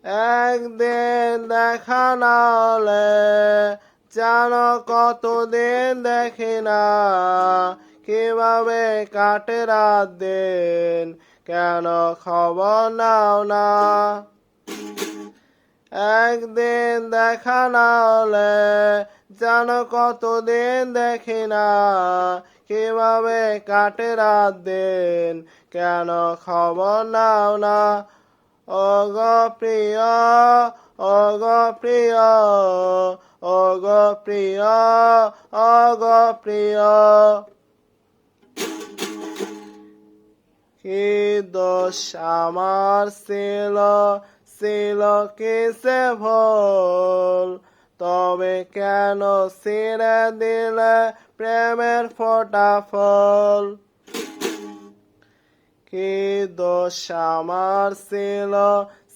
একদিন দেখা না হলে জানো কতদিন দেখি না, কিভাবে কাটে রাত দিন, কেন খবর নাও না। একদিন দেখা না হলে জানো কতদিন দেখি না, কিভাবে কাটে রাত দিন, কেন খবর নাও না। ওগো প্রিয়, ওগো প্রিয়, ওগো প্রিয়, ওগো প্রিয়। কি দোষ আমার ছিল, ছিল কিসে ভুল, তবে কেন ছিঁড়ে দিলে প্রেমের ফোঁটা ফুল। কি দোষ আমার ছিল,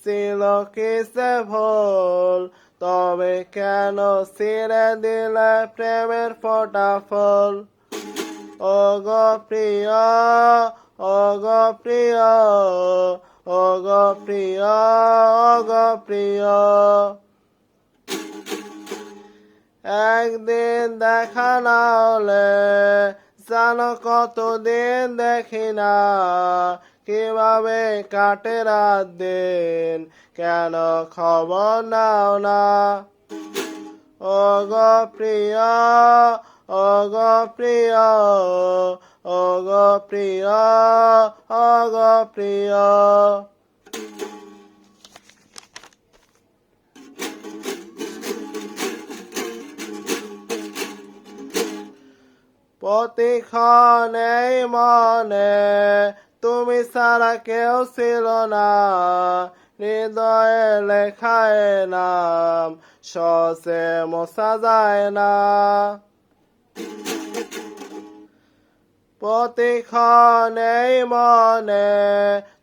ছিল কিসে ভুল, তবে কেন ছিঁড়ে দিলে প্রেমের ফোঁটা ফুল। ওগো প্রিয়, ওগো প্রিয়, ওগো প্রিয়, ওগো প্রিয়। একদিন দেখা না হলে জানো কতদিন দেখি না, কিভাবে কাটে রাত দিন, কেন খবর নাও না। ওগো প্রিয়, ওগো প্রিয়, ওগো প্রিয়, ওগো প্রিয়। প্রতিক্ষণে মনে তুমি ছাড়া কেউ ছিল না, হৃদয়ে লেখায় নাম সহজে মোছা যায় না। প্রতিক্ষণে মনে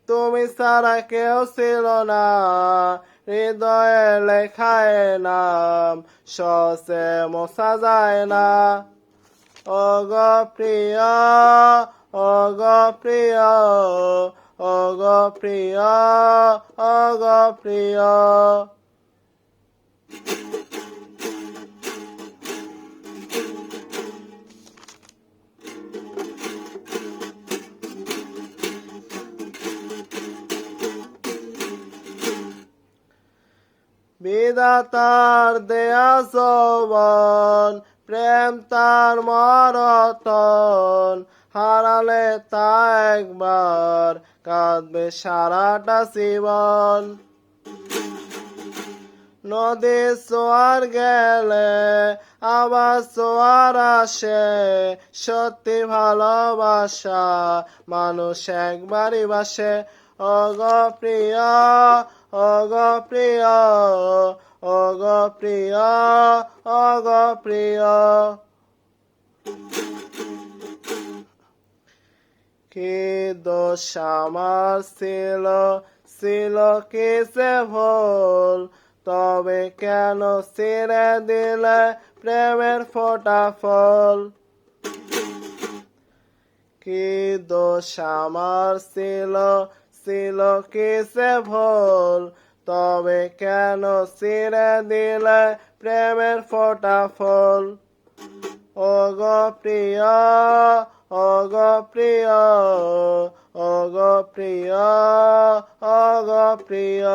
তুমি ছাড়া কেউ ছিল না, হৃদয়ে লেখায় নাম সহজে মোছা যায় না। ওগো প্রিয়, ওগো প্রিয়, ওগো প্রিয়, ওগো প্রিয়। বিধাতার দেয়া যৌবন, প্রেম তার মরতন, হারালে তা একবার কাঁদবে সারাটা জীবন। নদী জোয়ার গেলে আবার জোয়ার আসে, সত্যি ভালোবাসা মানুষ একবারই বাসে। ওগো প্রিয়, ওগো প্রিয়, ওগো প্রিয়, ওগো প্রিয়। কি দোষ আমার ছিল, ছিল কিসে ভুল, তবে কেন ছিঁড়ে দিলে প্রেমের ফোঁটা ফুল। কি দোষ আমার ছিল, ছিল কিসে ভুল, তবে কেন ছিঁড়ে দিলে প্রেমের ফোঁটা ফুল। ওগো প্রিয়, ওগো প্রিয়, ওগো প্রিয়, ওগো প্রিয়।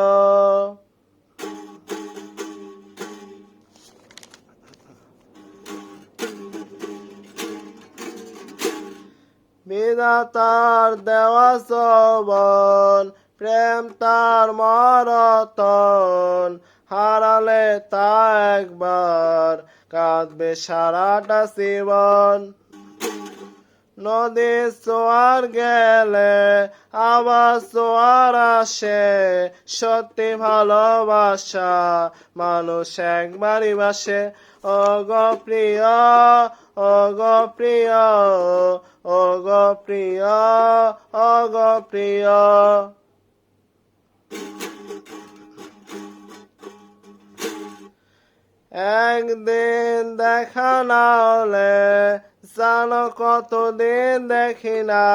বিধাতার দেওয়া যৌবন, প্রেম তার মরতন, হারালে তা একবার কাঁদবে সারাটা জীবন। নদী জোয়ার গেলে আবার জোয়ার আসে, সত্যি ভালোবাসা মানুষ একবারই বাসে। ওগো প্রিয়, ওগো প্রিয়, ওগো প্রিয়, ওগো প্রিয়। একদিন দেখা না হলে জানো কতদিন দেখি না,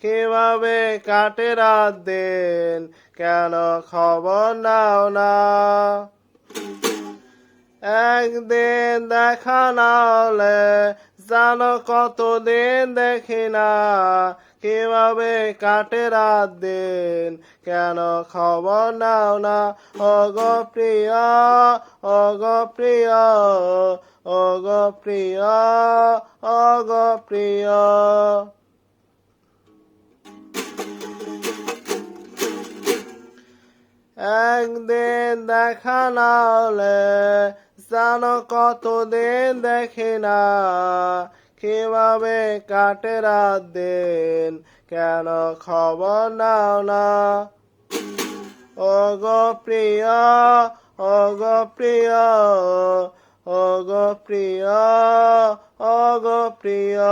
কিভাবে কাটে রাত দিন কেন খবর নাও না একদিন দেখা না হলে জানো কতদিন দেখি না কিভাবে কাটে রাত দিন কেন খবর নাও না ওগো প্রিয় ওগো প্রিয় ওগো প্রিয় ওগো প্রিয় একদিন দেখা না হলে জানো কতদিন দেখি না কিভাবে কাটে রাত দিন কেন খবর নাও না ওগো প্রিয় ওগো প্রিয় ওগো প্রিয় ওগো প্রিয়